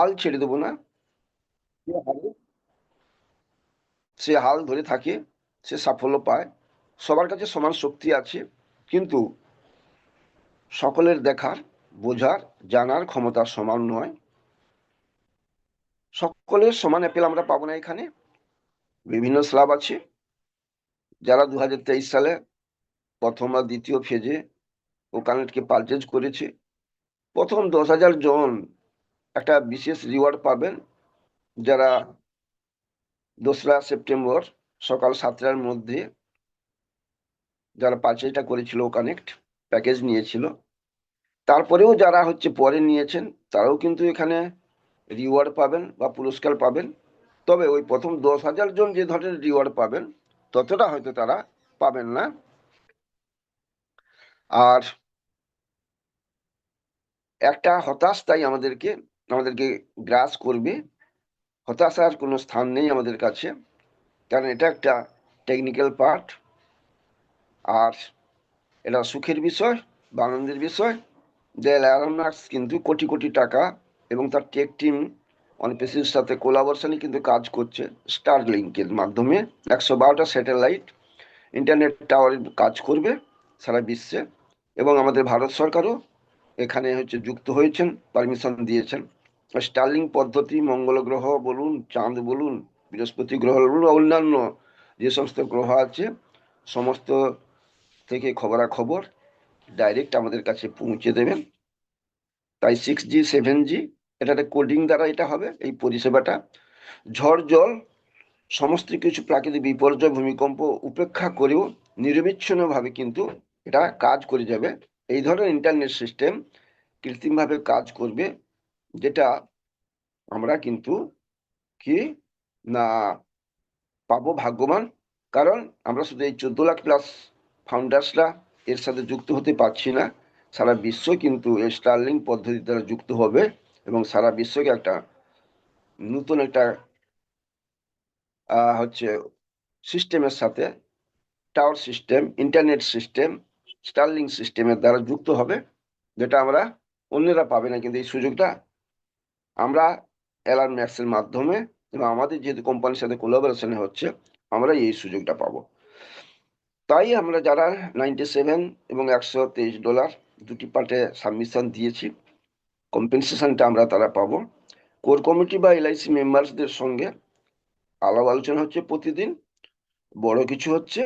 হাল ছেড়ে দেবো না, সে হাল ধরে থাকে, সে সাফল্য পায়। সবার কাছে সমান শক্তি আছে, কিন্তু সকলের দেখার, বোঝার, জানার ক্ষমতা সমান নয়। সকলের সমান অ্যাপেল আমরা পাবো না এখানে। বিভিন্ন স্ল্যাব আছে, যারা 2023 সালে প্রথম আর দ্বিতীয় ফেজে ওকানেটকে পারচেজ করেছে। প্রথম 10,000 জন একটা বিশেষ রিওয়ার্ড পাবেন, যারা 2রা সেপ্টেম্বর সকাল 7টার মধ্যে যারা পারচেজটা করেছিল, কানেক্ট প্যাকেজ নিয়েছিল। তারপরেও যারা পরে নিয়েছেন, তারাও কিন্তু এখানে রিওয়ার্ড পাবেন বা পুরস্কার পাবেন। তবে ওই প্রথম 10,000 জন যে ধরনের রিওয়ার্ড পাবেন, ততটা হয়তো তারা পাবেন না। আর একটা হতাশ তাই আমাদেরকে গ্রাস করবে। হতাশার কোনো স্থান নেই আমাদের কাছে, কারণ এটা একটা টেকনিক্যাল পার্ট। আর এটা সুখের বিষয় বা আনন্দের বিষয় যে এলন মাস্ক কিন্তু কোটি কোটি টাকা এবং তার টেক টিম অনপেসির সাথে কোলাবোরেশনে কিন্তু কাজ করছে। স্টারলিংকের মাধ্যমে 112টা স্যাটেলাইট ইন্টারনেট টাওয়ারের কাজ করবে সারা বিশ্বে, এবং আমাদের ভারত সরকারও এখানে যুক্ত হয়েছেন, পারমিশন দিয়েছেন। স্টারলিং পদ্ধতি মঙ্গল গ্রহ বলুন, চাঁদ বলুন, বৃহস্পতি গ্রহ বলুন, অন্যান্য যে সমস্ত গ্রহ আছে, সমস্ত থেকে খবরাখবর ডাইরেক্ট আমাদের কাছে পৌঁছে দেবেন। তাই 6G 7G এটাতে কোডিং দ্বারা এটা হবে, এই পরিষেবাটা। ঝড় জল সমস্ত কিছু প্রাকৃতিক বিপর্যয় ভূমিকম্প উপেক্ষা করেও নিরবিচ্ছিন্নভাবে কিন্তু এটা কাজ করে যাবে। এই ধরনের ইন্টারনেট সিস্টেম কৃত্রিমভাবে কাজ করবে, যেটা আমরা কিন্তু কি না পাবো ভাগ্যবান। কারণ আমরা শুধু এই 14 লাখ প্লাস ফাউন্ডার্সরা এর সাথে যুক্ত হতে পারছি না, সারা বিশ্ব কিন্তু এই স্টারলিং পদ্ধতি দ্বারা যুক্ত হবে এবং সারা বিশ্বকে একটা নতুন একটা সিস্টেমের সাথে, tower system, internet system, starling সিস্টেমের দ্বারা যুক্ত হবে, যেটা আমরা অন্যরা পাবে না। কিন্তু এই সুযোগটা আমরা এলন মাস্কের মাধ্যমে এবং আমাদের যেহেতু কোম্পানির সাথে কোলাবোরেশনে হচ্ছে, আমরা এই সুযোগটা পাবো। তাই আমরা যারা 97 এবং $123 দুটি পার্টে সাবমিশন দিয়েছি, কম্পেনসেশনটা আমরা তারা পাবো। কোর কমিটি বা এলআইসি মেম্বারসদের সঙ্গে আলাপ আলোচনা হচ্ছে প্রতিদিন। বড় কিছু হচ্ছে,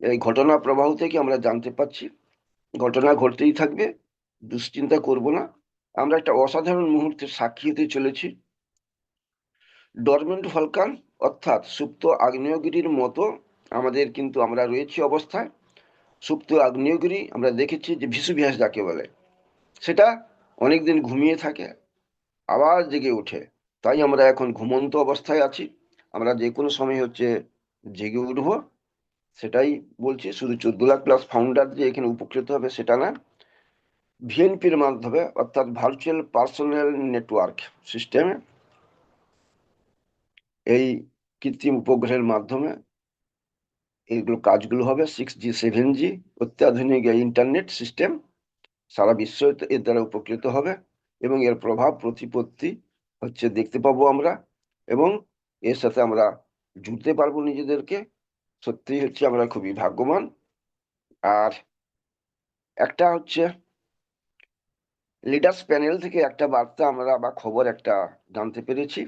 এই ঘটনা প্রবাহ থেকে আমরা জানতে পাচ্ছি। ঘটনা ঘটতেই থাকবে, দুশ্চিন্তা করব না। আমরা একটা অসাধারণ মুহূর্তের সাক্ষী হতে চলেছি। ডরমেন্ট ভলকান অর্থাৎ সুপ্ত আগ্নেয়গিরির মতো আমাদের কিন্তু আমরা রয়েছি অবস্থায়। সুপ্ত আগ্নেয়গিরি আমরা দেখেছি যে ভিসুভিয়াস যাকে বলে, সেটা অনেকদিন ঘুমিয়ে থাকে, আবার জেগে ওঠে। তাই আমরা এখন ঘুমন্ত অবস্থায় আছি। আমরা যে কোনো সময় জেগে উঠবো, সেটাই বলছি। শুধু 14 লাখ প্লাস ফাউন্ডার যে এখানে উপকৃত হবে সেটা না, ভিএনপির মাধ্যমে অর্থাৎ ভার্চুয়াল পার্সোনাল নেটওয়ার্ক সিস্টেমে, এই কৃত্রিম উপগ্রহের মাধ্যমে এইগুলো কাজগুলো হবে। 6G 7G অত্যাধুনিক ইন্টারনেট সিস্টেম, সারা বিশ্ব এর দ্বারা উপকৃত হবে এবং এর প্রভাব প্রতিপত্তি দেখতে পাবো আমরা, এবং এর সাথে আমরা জুড়তে পারবো নিজেদেরকে। সত্যি আমরা খুবই ভাগ্যবান। আর একটা লিডার্স প্যানেল থেকে একটা বার্তা আমরা বা খবর একটা জানতে পেরেছি,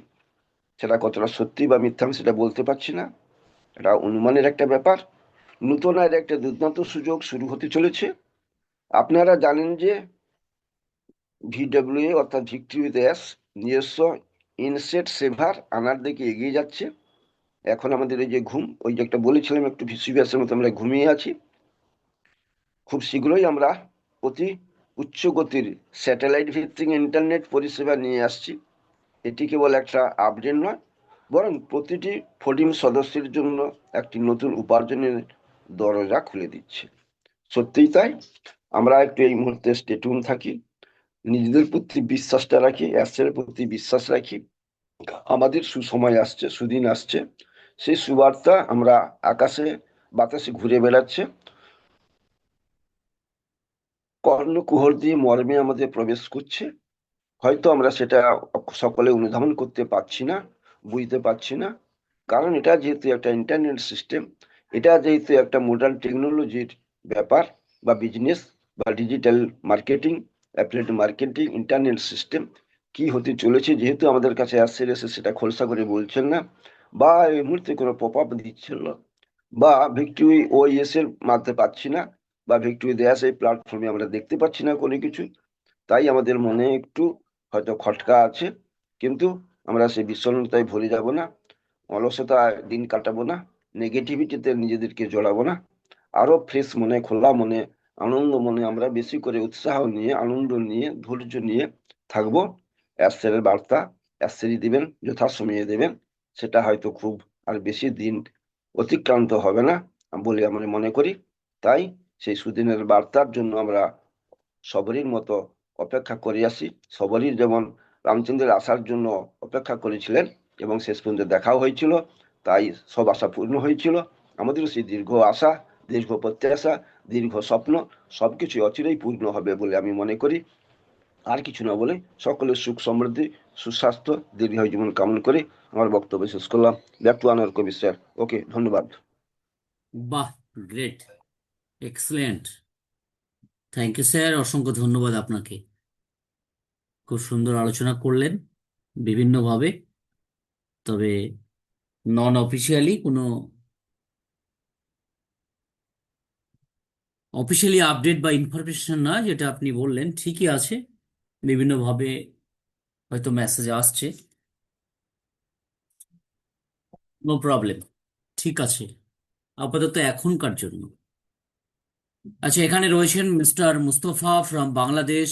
সেটা কতটা সত্যি বা মিথ্যা আমি সেটা বলতে পারছি না, এটা অনুমানের একটা ব্যাপার। নতুন আর একটা দুর্দান্ত সুযোগ শুরু হতে চলেছে। আপনারা জানেন যে ভিডব্লিউএ অর্থাৎ ভিক্টরি উইথ এস নিজস্ব ইনসেট সেভার আনার দিকে এগিয়ে যাচ্ছে। এখন আমাদের এই যে ঘুম, ওই যে একটা বলেছিলাম একটু ভিসিভিয়াসের মতো আমরা ঘুমিয়ে আছি, খুব শীঘ্রই আমরা অতি উচ্চ গতির স্যাটেলাইট ভিত্তিক ইন্টারনেট পরিষেবা নিয়ে আসছি। এটি কেবল একটা আপডেট নয়, বরং প্রতিটি ফোর্টিন সদস্যের জন্য একটি নতুন উপার্জনের দরজা খুলে দিচ্ছে। সত্যিই তাই। আমরা একটু এই মুহূর্তে স্টেটুন থাকি, নিজেদের প্রতি বিশ্বাসটা রাখি, অ্যাসের প্রতি বিশ্বাস রাখি। আমাদের সুসময় আসছে, সুদিন আসছে, সেই সুবার্তা আমরা আকাশে বাতাসে ঘুরে বেড়াচ্ছে, কর্ণকুহর দিয়ে মর্মে আমাদের প্রবেশ করছে। হয়তো আমরা সেটা সকলে অনুধাবন করতে পারছি না, বুঝতে পারছি না, কারণ এটা যেহেতু একটা ইন্টারনেট সিস্টেম, এটা যেহেতু একটা মডার্ন টেকনোলজির ব্যাপার বা বিজনেস বা digital marketing, affiliate marketing, internet system কি হতে চলেছে, যেহেতু আমাদের কাছে আসছে এসে সেটা খোলসা করে বলছেন না, বা এই মুহূর্তে কোনো পপ আপ দিচ্ছেন না, বা ভিক্টোরি ওএস এর মানতে পারছি না, বা ভিক্টোরি দেয়াস এই প্ল্যাটফর্মে আমরা দেখতে পাচ্ছি না কোনো কিছু। তাই আমাদের মনে একটু হয়তো খটকা আছে, কিন্তু আমরা সেই বিষণ্ণতায় ভরে যাব না, অলসতায় দিন কাটাবো না, নেগেটিভিটিতে নিজেদেরকে জড়াবো না। আরো ফ্রেশ মনে, খোলা মনে, আনন্দ মনে আমরা বেশি করে উৎসাহ নিয়ে, আনন্দ নিয়ে, ধৈর্য নিয়ে থাকবো। অ্যাসের বার্তা অ্যাসেরই দিবেন, যথাসময়ে দেবেন, সেটা হয়তো খুব আর বেশি দিন অতিক্রান্ত হবে না বলে আমরা মনে করি। তাই সেই সুদিনের বার্তার জন্য আমরা সবরই মতো অপেক্ষা করে আসি। সবরই যেমন রামচন্দ্রের আসার জন্য অপেক্ষা করেছিলেন এবং শেষ পর্যন্ত দেখাও হয়েছিল, তাই সব আশা পূর্ণ হয়েছিল। আমাদেরও সেই দীর্ঘ আশা, দীর্ঘ প্রত্যাশা, দীর্ঘ স্বপ্ন সবকিছু অচিরেই পূর্ণ হবে বলে আমি মনে করি। আর কিছু না বলে সকলের সুখ সমৃদ্ধি, সুস্বাস্থ্য, দীর্ঘায়ু জীবন কামনা করে আমার বক্তব্য শেষ করলাম। ব্যাক টু আনার কবি স্যার। ওকে, ধন্যবাদ। বাহ, great, excellent. Thank you sir, অসংখ্য ধন্যবাদ আপনাকে। খুব সুন্দর আলোচনা করলেন বিভিন্নভাবে, তবে নন অফিসিয়ালি কোনো অফিসিয়ালি আপডেট বা ইনফরমেশন না, যেটা আপনি বললেন ঠিকই আছে। বিভিন্নভাবে হয়তো মেসেজ আসছে, নো প্রবলেম, ঠিক আছে আপাতত এখনকার জন্য। আচ্ছা, এখানে রয়েছেন Mr Mustafa from Bangladesh,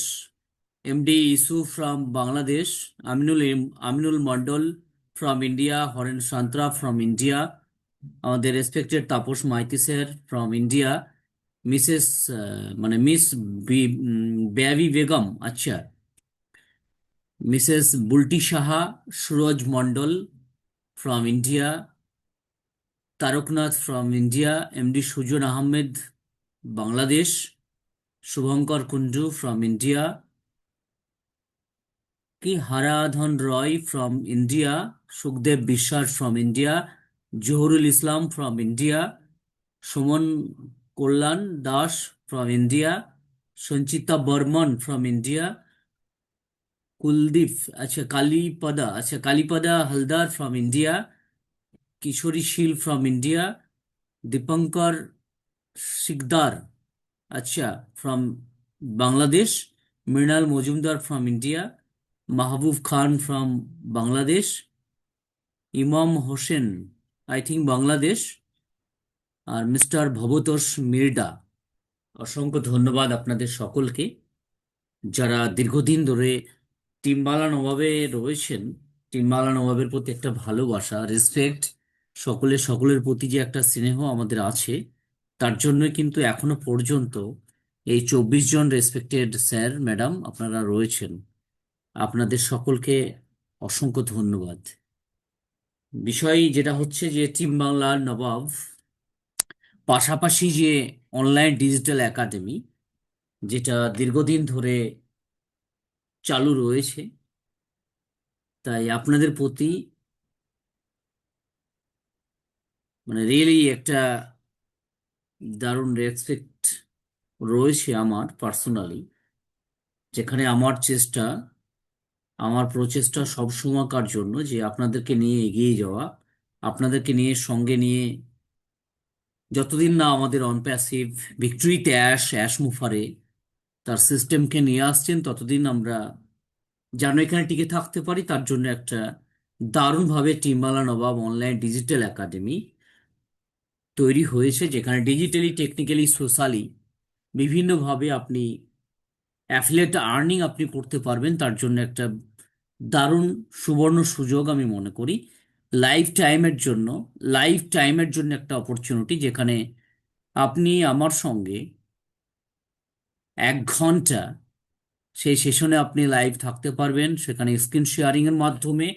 MD Isu from Bangladesh, Aminul Mondal from India, Haren Santra from India, আমাদের respected Tapas Maiti sir from India, Mrs মানে মিস বেবি বেগম, আচ্ছা, Mrs Bulti Saha, Suraj Mondal from India, Taraknath from India, MD Sujan Ahmed Bangladesh, Shubhankar Kundu from India, কি Haradhan Roy from India, Sukhdev Biswas from India, Zahurul Islam from India, Suman Kalyan Das from India, Sanchita Barman from India, Kuldeep, আচ্ছা কালীপদা, আচ্ছা Kalipada Haldar from India, Kishori Sheel from India, Dipankar Sikdar, আচ্ছা, from Bangladesh, Mrinal Majumdar from India, Mahbub Khan from Bangladesh, Imam Hossain I think Bangladesh, আর Mr Bhabatosh Mirdha. অসংখ্য ধন্যবাদ আপনাদের সকলকে, যারা দীর্ঘদিন ধরে টিমবালা নবাবে রয়েছেন। টিমবালা নবাবের প্রতি একটা ভালোবাসা, রেসপেক্ট, সকলের সকলের প্রতি যে একটা স্নেহ আমাদের আছে, তার জন্যই কিন্তু এখনো পর্যন্ত এই 24 জন রেসপেক্টেড স্যার ম্যাডাম আপনারা রয়েছেন। আপনাদের সকলকে অসংখ্য ধন্যবাদ। বিষয় যেটা হচ্ছে যে টিম বাংলার নবাব পাশাপাশি যে অনলাইন ডিজিটাল একাডেমি, যেটা দীর্ঘদিন ধরে চালু রয়েছে, তাই আপনাদের প্রতি মানে রিয়েলি একটা দারুণ রেসপেক্ট রয়েছে আমার পার্সোনালি, যেখানে আমার প্রচেষ্টা সবসময়কার জন্য যে আপনাদেরকে নিয়ে এগিয়ে যাওয়া, আপনাদেরকে নিয়ে সঙ্গে নিয়ে যতদিন না আমাদের অনপ্যাসিভ ভিক্টরিতে অ্যাশ মুফারে তার সিস্টেমকে নিয়ে আসছেন, ততদিন আমরা যেন এখানে টিকে থাকতে পারি, তার জন্য একটা দারুণভাবে টিমবালা নবাব অনলাইন ডিজিটাল একাডেমি তৈরি হয়েছে, যেখানে ডিজিটালি, টেকনিক্যালি, সোশ্যালি বিভিন্নভাবে আপনি অ্যাফিলিয়েট আর্নিং আপনি করতে পারবেন। তার জন্য একটা দারুণ সুবর্ণ সুযোগ আমি মনে করি। লাইফ টাইমের জন্য লাইফ টাইমের জন্য একটা অপরচুনিটি, যেখানে আপনি আমার সঙ্গে 1 ঘন্টা সেই সেশনে আপনি লাইভ থাকতে পারবেন। সেখানে স্ক্রিন শেয়ারিং এর মাধ্যমে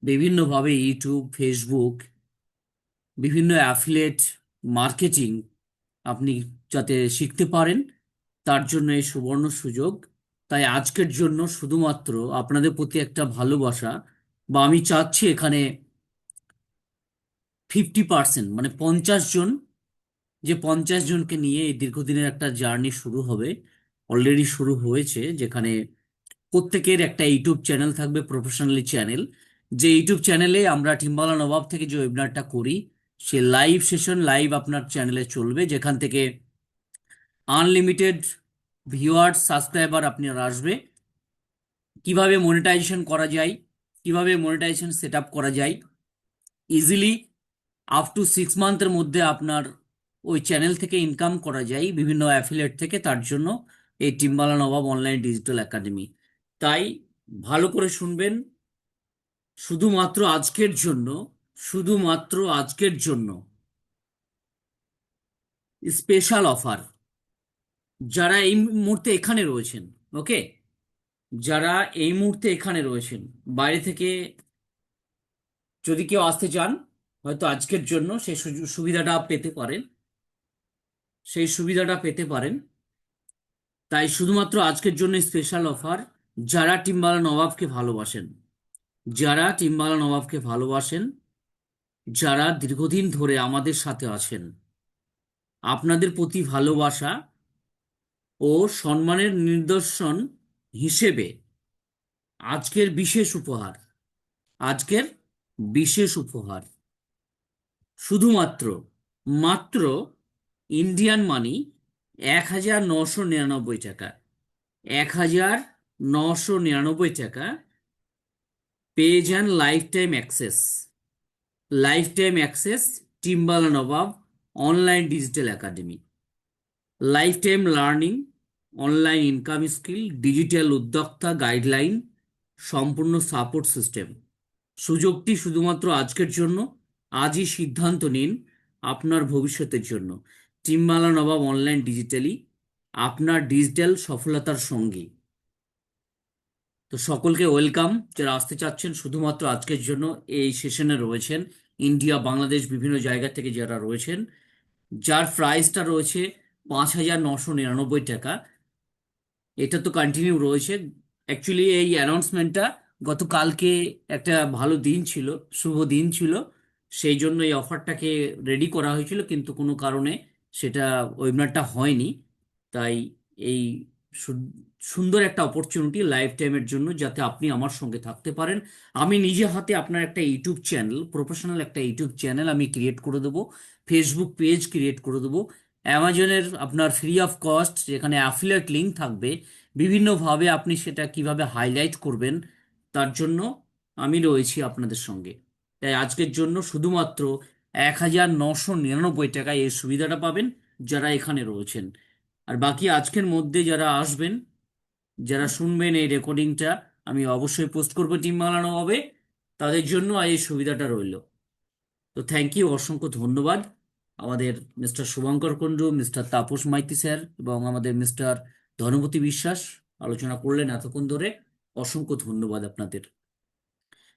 বিভিন্নভাবে ইউটিউব, ফেসবুক, বিভিন্ন অ্যাফিলিয়েট মার্কেটিং আপনি যাতে শিখতে পারেন, তার জন্য এই সুবর্ণ সুযোগ। তাই আজকের জন্য শুধুমাত্র আপনাদের প্রতি একটা ভালোবাসা, বা আমি চাচ্ছি এখানে 50%, মানে 50 জন, যে 50 জনকে নিয়ে এই দীর্ঘদিনের একটা জার্নি শুরু হবে, অলরেডি শুরু হয়েছে, যেখানে প্রত্যেকের একটা ইউটিউব চ্যানেল থাকবে, প্রফেশনালি চ্যানেল। যে ইউটিউব চ্যানেলে আমরা টিম্বালা নবাব থেকে যে ওয়েবিনারটা করি, সে লাইভ সেশন লাইভ আপনার চ্যানেলে চলবে, যেখান থেকে আনলিমিটেড ভিউয়ার্স সাবস্ক্রাইবার আপনার আসবে। কিভাবে মনিটাইজেশন করা যায়, কিভাবে মনিটাইজেশন সেট আপ করা যায় ইজিলি, আপ টু 6 মান্থের মধ্যে আপনার ওই চ্যানেল থেকে ইনকাম করা যায় বিভিন্ন অ্যাফিলিয়েট থেকে, তার জন্য এই টিম্বালা নবাব অনলাইন ডিজিটাল একাডেমি। তাই ভালো করে শুনবেন, শুধুমাত্র আজকের জন্য, শুধুমাত্র আজকের জন্য স্পেশাল অফার। যারা এই মুহূর্তে এখানে রয়েছেন, ওকে, যারা এই মুহূর্তে এখানে রয়েছেন, বাইরে থেকে যদি কেউ আসতে চান, হয়তো আজকের জন্য সেই সুবিধাটা পেতে পারেন, সেই সুবিধাটা পেতে পারেন। তাই শুধুমাত্র আজকের জন্য স্পেশাল অফার। যারা টিম্বালা নবাবকে ভালোবাসেন, যারা টিম্বালা নবাবকে ভালোবাসেন, যারা দীর্ঘদিন ধরে আমাদের সাথে আছেন, আপনাদের প্রতি ভালোবাসা ও সম্মানের নিদর্শন হিসেবে আজকের বিশেষ উপহার, আজকের বিশেষ উপহার, শুধুমাত্র, মাত্র ইন্ডিয়ান মানি 1999 টাকা, 1999 টাকা পেয়ে যান lifetime access, lifetime access টিম্বালা Nawab online digital academy, lifetime learning, online income skill, digital উদ্যোক্তা গাইডলাইন, সম্পূর্ণ সাপোর্ট সিস্টেম। সুযোগটি শুধুমাত্র আজকের জন্য। আজই সিদ্ধান্ত নিন আপনার ভবিষ্যতের জন্য। টিম্বালা নবাব অনলাইন ডিজিটালি আপনার ডিজিটাল সফলতার সঙ্গী। তো সকলকে ওয়েলকাম, যারা আসতে চাচ্ছেন শুধুমাত্র আজকের জন্য এই সেশনে রয়েছেন, ইন্ডিয়া বাংলাদেশ বিভিন্ন জায়গা থেকে যারা রয়েছেন, যার প্রাইসটা রয়েছে 5,999 টাকা। এটা তো কন্টিনিউ রয়েছে। অ্যাকচুয়ালি এই অ্যানাউন্সমেন্টটা গতকালকে একটা ভালো দিন ছিল, শুভ দিন ছিল, সেই জন্য এই অফারটাকে রেডি করা হয়েছিল, কিন্তু কোনো কারণে সেটা ওয়েবিনারটা হয়নি। তাই এই সু- সুন্দর একটা অপরচুনিটি লাইফ টাইমের জন্য, যাতে আপনি আমার সঙ্গে থাকতে পারেন। আমি নিজে হাতে আপনার একটা ইউটিউব চ্যানেল, প্রফেশনাল একটা ইউটিউব চ্যানেল আমি ক্রিয়েট করে দেবো, ফেসবুক পেজ ক্রিয়েট করে দেবো, অ্যামাজনের আপনার ফ্রি অফ কস্ট, যেখানে অ্যাফিলিয়েট লিঙ্ক থাকবে, বিভিন্নভাবে আপনি সেটা কিভাবে হাইলাইট করবেন, তার জন্য আমি রয়েছি আপনাদের সঙ্গে। তাই আজকের জন্য শুধুমাত্র 1999 টাকায় এই সুবিধাটা পাবেন যারা এখানে রয়েছেন। আর বাকি আজকের মধ্যে যারা আসবেন, যারা শুনবেন এই রেকর্ডিংটা, আমি অবশ্যই পোস্ট করবো টিম বানানো হবে, তাদের জন্য এই সুবিধাটা রইল। তো থ্যাংক ইউ, অসংখ্য ধন্যবাদ আমাদের mister Shubhankar Kundu, mister Tapas Maiti sir এবং আমাদের মিস্টার ধনপতি বিশ্বাস আলোচনা করলেন এতক্ষণ ধরে। অসংখ্য ধন্যবাদ আপনাদের।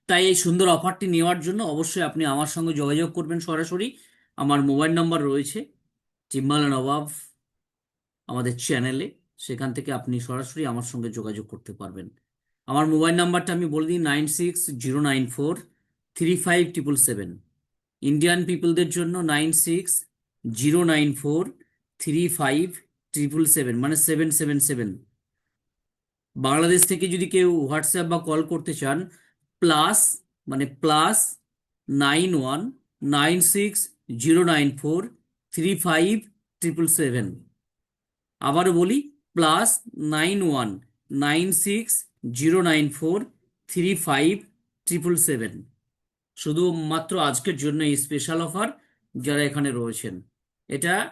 তাই এই সুন্দর অফারটি নেওয়ার জন্য অবশ্যই আপনি আমার সঙ্গে যোগাযোগ করবেন সরাসরি। আমার মোবাইল নাম্বার রয়েছে টিম্বালা নবাব আমাদের চ্যানেলে, সেখান থেকে আপনি সরাসরি আমার সঙ্গে যোগাযোগ করতে পারবেন। আমার মোবাইল নাম্বারটা আমি বলে দিই, 9609435777। ইন্ডিয়ান পিপলদের জন্য 9609435777, মানে 777। বাংলাদেশ থেকে যদি কেউ হোয়াটসঅ্যাপ বা কল করতে চান, প্লাস, মানে +919609435777। আবারও বলি, +919609435777। শুধুমাত্র আজকের জন্য এই স্পেশাল অফার, যারা এখানে রয়েছেন, এটা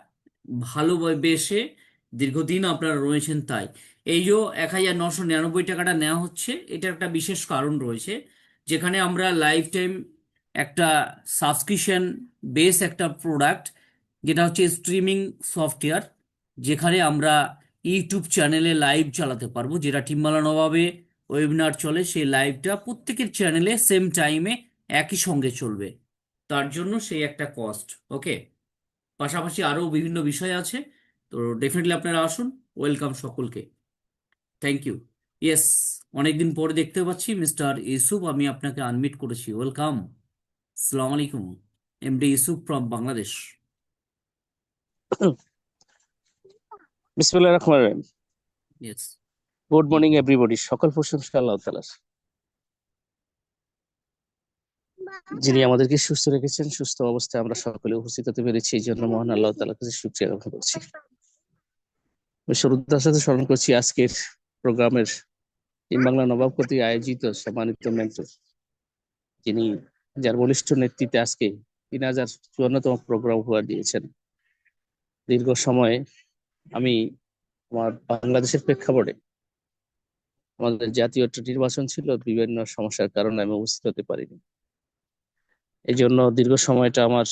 ভালোবেসে দীর্ঘদিন আপনারা রয়েছেন, তাই এই যে 1999 টাকাটা নেওয়া হচ্ছে, এটা একটা বিশেষ কারণ রয়েছে, যেখানে আমরা লাইফ টাইম একটা সাবস্ক্রিপশন বেস একটা প্রোডাক্ট, যেটা হচ্ছে স্ট্রিমিং সফটওয়্যার, যেখানে আমরা ইউটিউব চ্যানেলে লাইভ চালাতে পারবো। যেটা টিম্বালা নবাবে ওয়েবিনার চলে, সেই লাইভটা প্রত্যেকের চ্যানেলে সেম টাইমে একই সঙ্গে চলবে, তার জন্য সেই একটা কস্ট। ওকে, পাশাপাশি আরও বিভিন্ন বিষয় আছে। তো ডেফিনেটলি আপনারা আসুন, ওয়েলকাম সকলকে। Thank you. ইয়েস, অনেকদিন পরে দেখতে পাচ্ছি মিস্টার ইউসুফ, আমি আপনাকে আনমিট করেছি। ওয়েলকাম। আসসালামু আলাইকুম। MD Yusuf from Bangladesh. বিসমিল্লাহির রহমানির রহিম। ইয়েস। Good morning everybody. সকল প্রশংসা আল্লাহ তাআলার, যিনি আমাদেরকে সুস্থ রেখেছেন। সুস্থ অবস্থায় আমরা সকলে উপস্থিত হতে পেরেছি, এই জন্য মহান আল্লাহ তাআলার কাছে শুকরিয়া জ্ঞাপন করছি। আমি শ্রদ্ধার সাথে স্মরণ করছি আজকের প্রোগ্রামের টিম বাংলা নবাব কর্তৃক আয়োজিত সম্মানিত মেন্টর, যিনি যার বলিষ্ঠ নেতৃত্বে আজকে 3054তম প্রোগ্রাম উপহার দিয়েছেন। দীর্ঘ সময়ে আমি আমার বাংলাদেশের প্রেক্ষাপটে আমাদের জাতীয় একটা নির্বাচন ছিল, বিভিন্ন সমস্যার কারণে আমি উপস্থিত হতে পারিনি। এই জন্য দীর্ঘ সময়টা আমার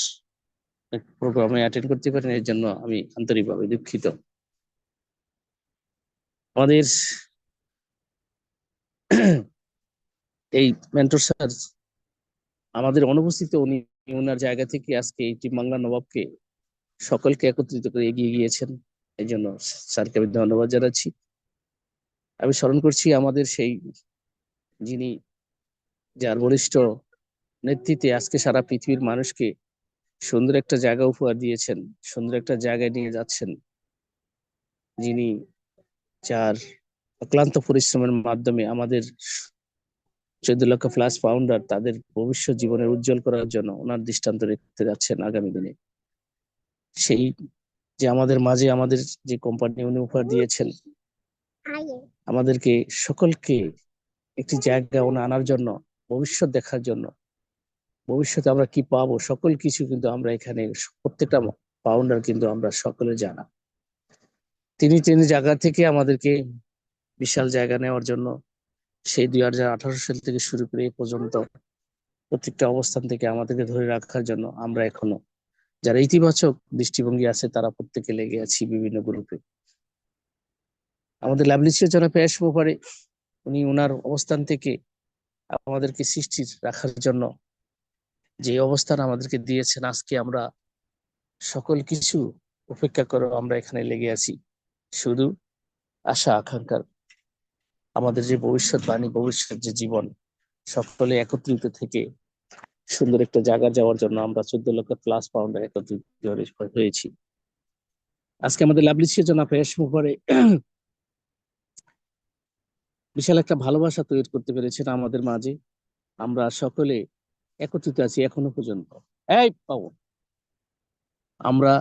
প্রোগ্রামে অ্যাটেন্ড করতে পারিনি, এর জন্য আমি আন্তরিকভাবে দুঃখিত। আমাদের এই মেন্টর স্যার আমাদের অনুপস্থিত উনি ওনার জায়গা থেকে আজকে এই টিম বাংলা নবাবকে সকলকে একত্রিত করে এগিয়ে গিয়েছেন, এই জন্য স্যারকে আমি ধন্যবাদ জানাচ্ছি। আমি স্মরণ করছি আমাদের সেই যিনি যার বলিষ্ঠ নেতৃত্বে আজকে সারা পৃথিবীর মানুষকে সুন্দর একটা জায়গা উপহার দিয়েছেন, সুন্দর একটা জায়গায় নিয়ে যাচ্ছেন, যিনি যার অক্লান্ত পরিশ্রমের মাধ্যমে আমাদের 14 লক্ষ প্লাস ফাউন্ডার তাদের ভবিষ্যৎ জীবনের উজ্জ্বল করার জন্য ওনার দৃষ্টান্ত রেখে যাচ্ছেন আগামী দিনে। সেই যে আমাদের মাঝে আমাদের যে কোম্পানি উনি উপহার দিয়েছেন, আমাদেরকে সকলকে একটি জায়গা ওনা আনার জন্য, ভবিষ্যৎ দেখার জন্য, ভবিষ্যতে আমরা কি পাবো সকল কিছু কিন্তু আমরা এখানে প্রত্যেকটা ফাউন্ডার কিন্তু আমরা সকলে জানা। তিনি তিনি জায়গা থেকে আমাদেরকে বিশাল জায়গা নেওয়ার জন্য সেই 2018 সাল থেকে শুরু করে এ পর্যন্ত প্রত্যেকটা অবস্থান থেকে আমাদেরকে ধরে রাখার জন্য আমরা এখনো যারা ইতিবাচক দৃষ্টিভঙ্গি আছে তারা প্রত্যেকে লেগে আছি বিভিন্ন গ্রুপে। আমাদের লাভলিসিও যারা পেশ ব্যাপারে উনি ওনার অবস্থান থেকে আমাদেরকে সৃষ্টি রাখার জন্য যে অবস্থান আমাদেরকে দিয়েছেন, আজকে আমরা সকল কিছু উপেক্ষা করে আমরা এখানে লেগে আছি শুধু আশা আকাঙ্ক্ষার, আমাদের যে ভবিষ্যৎবাণী, ভবিষ্যৎ যে জীবন, সকলে একত্রিত থেকে সুন্দর একটা জায়গা যাওয়ার জন্য আমরা 14 লক্ষ প্লাস পাউন্ডার একত্রিত হয়েছি। আজকে আমাদের লাভলিসিও জন্য পেশ ব্যাপারে বিশাল একটা ভালোবাসা তৈরি করতে পেরেছেন আমাদের মাঝে। আমরা সকলে একত্রিত আছি এখনো পর্যন্ত। এই পাবো আমরা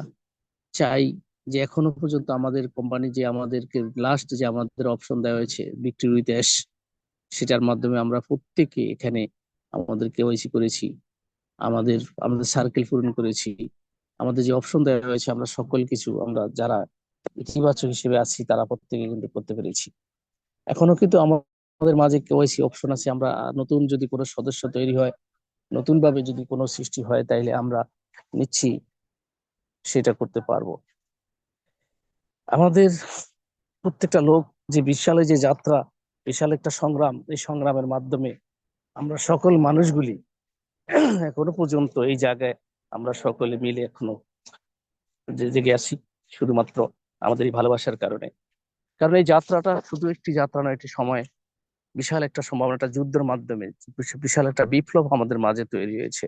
চাই যে এখনো পর্যন্ত আমাদের কোম্পানি যে আমাদেরকে লাস্ট যে আমাদের অপশন দেওয়া হয়েছে বিক্রি উইথ অ্যাশ, সেটার মাধ্যমে আমরা প্রত্যেকে এখানে আমাদের কেওয়াইসি করেছি, আমাদের আমাদের সার্কেল পূরণ করেছি, আমাদের যে অপশন দেওয়া হয়েছে আমরা সকল কিছু আমরা যারা ইতিবাচক হিসেবে আছি তারা প্রত্যেকে কিন্তু করতে পেরেছি। এখনো কিন্তু আমাদের মাঝে কেওয়াইসি অপশন আছে, আমরা নতুন যদি কোনো সদস্য তৈরি হয়, নতুন ভাবে যদি কোনো সৃষ্টি হয়, তাইলে আমরা নিচ্ছি সেটা করতে পারবো। আমাদের প্রত্যেকটা লোক যে বিশাল যে যাত্রা, বিশাল একটা সংগ্রাম, এই সংগ্রামের মাধ্যমে আমরা সকল মানুষগুলি এখনো পর্যন্ত এই জায়গায় আমরা সকলে মিলে এখনো যে জেগে আছি শুধুমাত্র আমাদের এই ভালোবাসার কারণে। কারণ এই যাত্রাটা শুধু একটি যাত্রা নয়, একটি সময় বিশাল একটা সম্ভাবনা, একটা যুদ্ধের মাধ্যমে বিশাল একটা বিপ্লব আমাদের মাঝে তৈরি হয়েছে।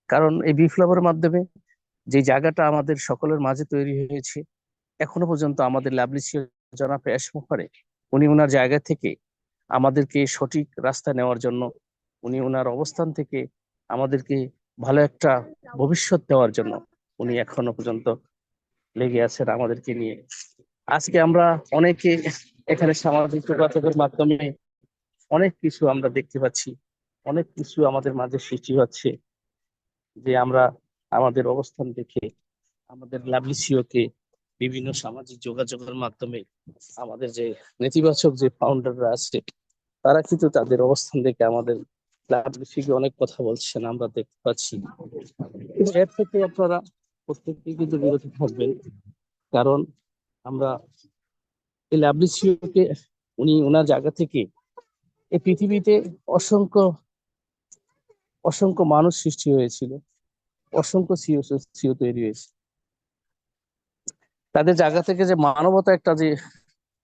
কারণ এই বিপ্লবের মাধ্যমে যে জায়গাটা আমাদের সকলের মাঝে তৈরি হয়েছে, এখনো পর্যন্ত আমাদের লাভলিসিও জনাব পেশ মুখারে উনি ওনার জায়গা থেকে আমাদেরকে সঠিক রাস্তা নেওয়ার জন্য, উনি ওনার অবস্থান থেকে আমাদেরকে ভালো একটা ভবিষ্যৎ দেওয়ার জন্য উনি এখনো পর্যন্ত লেগে আছেন আমাদেরকে নিয়ে। আজকে আমরা অনেকে এখানে সামাজিক যোগাযোগের মাধ্যমে অনেক কিছু আমরা দেখতে পাচ্ছি, অনেক কিছু আমাদের মাঝে সৃষ্টি হচ্ছে, যে আমরা আমাদের অবস্থান দেখে আমাদের লাভলিসিওকে বিভিন্ন সামাজিক যোগাযোগের মাধ্যমে আমাদের যে নেতিবাচক যে ফাউন্ডাররা আছে তারা কিন্তু তাদের অবস্থান দেখে আমাদের লাভলিসিকে অনেক কথা বলছেন, আমরা দেখতে পাচ্ছি। কিন্তু এর থেকে আপনারা প্রত্যেকেই কিন্তু বিরত থাকবেন, কারণ আমরা এই লাভলিসিওকে উনি ওনার জায়গা থেকে এই পৃথিবীতে অসংখ্য অসংখ্য মানুষ সৃষ্টি হয়েছিল, অসংখ্য সিও তৈরি হয়েছে। তাদের জায়গা থেকে যে মানবতা একটা যে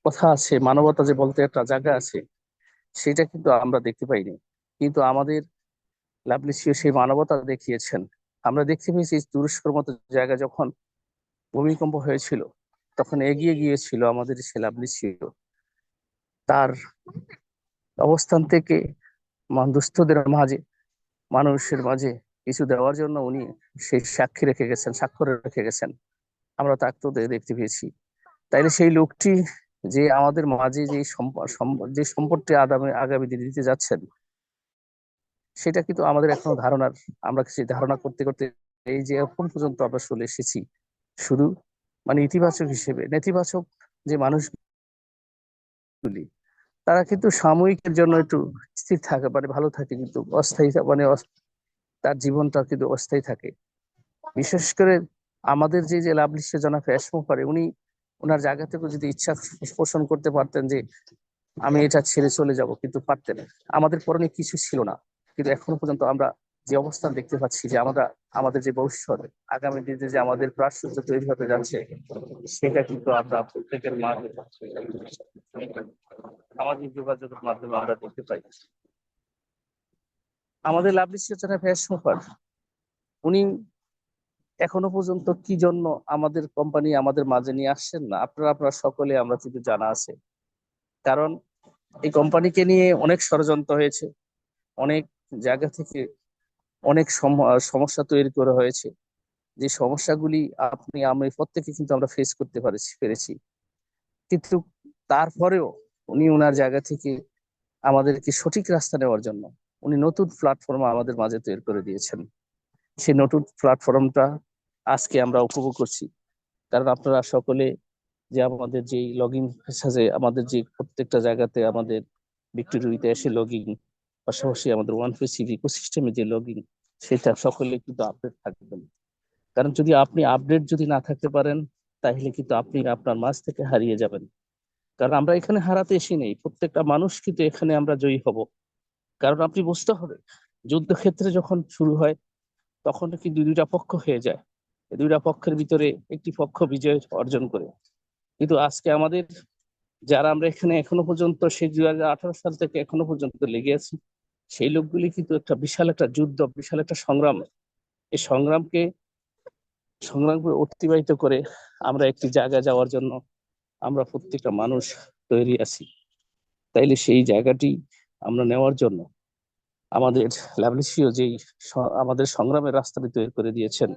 কথা আছে, মানবতা যে বলতে একটা জায়গা আছে, সেটা কিন্তু আমরা দেখতে পাইনি। কিন্তু আমাদের লাভলি সিও সেই মানবতা দেখিয়েছেন। আমরা দেখতে পেয়েছি তুরস্কর মতো জায়গা যখন ভূমিকম্প হয়েছিল, তখন এগিয়ে গিয়েছিল আমাদের সে লাভলি সিও। তার অবস্থান থেকে দুস্থদের মাঝে, মানুষের মাঝে কিছু দেওয়ার জন্য উনি সেই সাক্ষী রেখে গেছেন, স্বাক্ষর রেখে গেছেন। আমরা তাকে তো দেখতে পেয়েছি। তাইলে সেই লোকটি যে আমাদের মাঝে যে যে সম্পদটি আগামী দিনে দিতে যাচ্ছেন, সেটা কিন্তু আমাদের এখনো ধারণার, আমরা সেই ধারণা করতে করতে এই যে এখন পর্যন্ত আমরা চলে এসেছি। শুধু মানে ইতিবাচক হিসেবে, নেতিবাচক যে মানুষগুলি, তারা কিন্তু সাময়িকের জন্য একটু স্থির থাকে, মানে ভালো থাকে, কিন্তু অস্থায়ী তার জীবনটা কিন্তু অস্থায়ী থাকে। বিশেষ করে আমাদের যে লাভলি জনাব অ্যাশমো করে, উনি ওনার জায়গা থেকে যদি ইচ্ছা পোষণ করতে পারতেন যে আমি এটা ছেড়ে চলে যাব, কিন্তু পারতেন। আমাদের পরনে কিছু ছিল না, কিন্তু এখনো পর্যন্ত আমরা যে অবস্থান দেখতে পাচ্ছি, যে আমরা আমাদের যে ভবিষ্যৎ, আগামী দিনে যে আমাদের প্রাশ্চাত্য তৈরি হতে যাচ্ছে, সেটা কিন্তু আমরা প্রত্যেকের মাঝে সামাজিক যোগাযোগের মাধ্যমে আমরা দেখতে পাই। আমাদের লাভলি সূচনা ফ্যাশন, উনি এখনো পর্যন্ত কি জন্য আমাদের কোম্পানি আমাদের মাঝে নিয়ে আসছেন না, আপনারা সকলে আমরা কিন্তু জানা আছে। কারণ এই কোম্পানিকে নিয়ে অনেক ষড়যন্ত্র হয়েছে, অনেক জায়গা থেকে অনেক সমস্যা তৈরি করা হয়েছে। যে সমস্যাগুলি আমি প্রত্যেকে কিন্তু আমরা ফেস করতে পেরেছি। কিন্তু তারপরেও উনি ওনার জায়গা থেকে আমাদেরকে সঠিক রাস্তা নেওয়ার জন্য উনি নতুন প্ল্যাটফর্ম আমাদের মাঝে তৈরি করে দিয়েছেন। সেই নতুন প্ল্যাটফর্মটা আজকে আমরা উপভোগ করছি। কারণ আপনারা সকলে যে আমাদের যে লগ ইন মেসেজে, আমাদের যে প্রত্যেকটা জায়গাতে আমাদের ভিক্টোরিয়াতে এসে লগ ইন, পাশাপাশি আমাদের ওয়ান ফেসিভ ইকোসিস্টেমে যে লগ ইন, সেটা সকলে কিন্তু আপডেট থাকবেন। কারণ যদি আপনি আপডেট যদি না থাকতে পারেন, তাহলে কিন্তু আপনি আপনার মাঝ থেকে হারিয়ে যাবেন। কারণ আমরা এখানে হারাতে এসে নেই, প্রত্যেকটা মানুষ কিন্তু এখানে আমরা জয়ী হব। কারণ আপনি বুঝতে হবে, যুদ্ধক্ষেত্রে যখন শুরু হয়, তখন কিন্তু দুইটা পক্ষ হয়ে যায়। এই দুইটা পক্ষের ভিতরে একটি পক্ষ বিজয় অর্জন করে। কিন্তু আজকে আমাদের যারা আমরা এখানে এখনো পর্যন্ত সেই 2018 সাল থেকে এখনো পর্যন্ত লেগে আছি, সেই লোকগুলি কিন্তু একটা বিশাল একটা যুদ্ধ, বিশাল একটা সংগ্রাম, এই সংগ্রামকে অতিবাহিত করে আমরা একটি জায়গায় যাওয়ার জন্য আমরা প্রত্যেকটা মানুষ তৈরি আছি। তাইলে সেই জায়গাটি আমরা নেওয়ার জন্য আমাদের ল্যাবলিসিও যেই আমাদের সংগ্রামের রাস্তাটি তৈরি করে দিয়েছেন,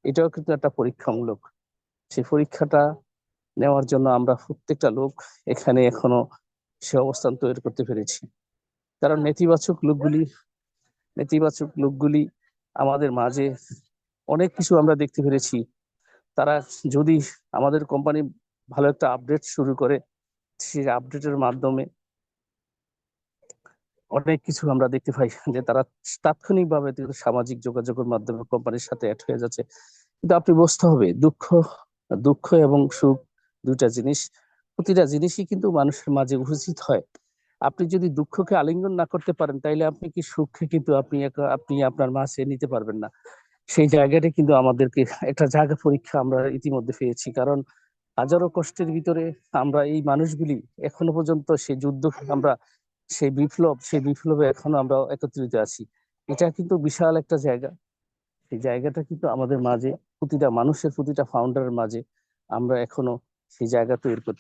এটাও কিন্তু একটা পরীক্ষামূলক। সেই পরীক্ষাটা নেওয়ার জন্য আমরা প্রত্যেকটা লোক এখানে এখনো সে অবস্থান তৈরি করতে পেরেছি। কারণ নেতিবাচক লোকগুলি আমাদের মাঝে অনেক কিছু আমরা দেখতে পেরেছি। তারা যদি আমাদের কোম্পানি ভালো একটা আপডেট শুরু করে, সেই আপডেটের মাধ্যমে অনেক কিছু আমরা দেখতে পাই যে তারা তাৎক্ষণিকভাবে সামাজিক যোগাযোগের মাধ্যমে কোম্পানির সাথে অ্যাড হয়ে যাচ্ছে। কিন্তু আপনি বুঝতে হবে, দুঃখ এবং সুখ দুইটা জিনিস, প্রতিটা জিনিসই কিন্তু মানুষের মাঝে উপস্থিত হয়। আপনি যদি দুঃখকে আলিঙ্গন না করতে পারেন, তাইলে আপনি কি সুখকে কিন্তু আপনি আপনার মাঝে নিতে পারবেন না। সেই জায়গাটা কিন্তু আমাদেরকে একটা জায়গা পরীক্ষা আমরা ইতিমধ্যে পেয়েছি। কারণ হাজারো কষ্টের ভিতরে আমরা এই মানুষগুলি এখনো পর্যন্ত সেই যুদ্ধ, আমরা সেই বিপ্লবে এখনো আমরা একত্রিত আছি। এটা কিন্তু বিশাল একটা জায়গা। সেই জায়গাটা কিন্তু আমাদের মাঝে, প্রতিটা মানুষের, প্রতিটা ফাউন্ডারের মাঝে আমরা এখনো সেই জায়গা তৈরি করতে